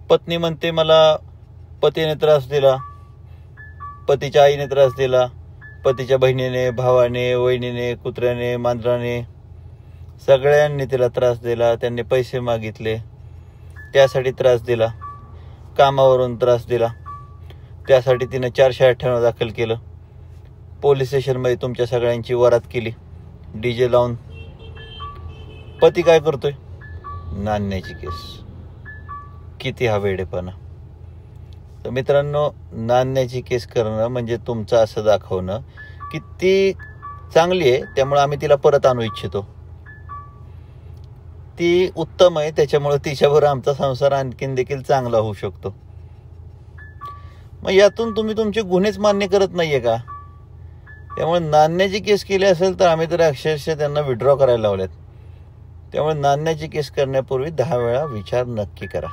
पत्नी म्हणते मला पतीने त्रास दिला, पतीच्या आईने त्रास दिला, पतीच्या बहिणीने, भावाने, वहिनीने, कुत्र्याने, मांजराने, सगळ्यांनी तिला त्रास दिला. त्यांनी पैसे मागितले, त्यासाठी त्रास दिला. कामावरून त्रास दिला, त्यासाठी तिनं 498 दाखल केलं. पोलीस स्टेशनमध्ये तुमच्या सगळ्यांची वरात केली DJ लावून. पती काय करतोय? नांदण्याची केस. किती हा वेडेपणा. तर मित्रांनो, नांदण्याची केस करणं म्हणजे तुमचं असं दाखवणं की ती चांगली आहे, त्यामुळे आम्ही तिला परत आणू इच्छितो. ती उत्तम आहे, त्याच्यामुळे तिच्यावर आमचा संसार आणखीन देखील चांगला होऊ शकतो. मग यातून तुम्ही तुमचे गुन्हेच मान्य करत नाहीये का? त्यामुळे नांदण्याची केस केली असेल तर आम्ही तर अक्षरशः त्यांना विड्रॉ करायला लावल्यात. त्यामुळे नांदण्याची केस करण्यापूर्वी 10 वेळा विचार नक्की करा.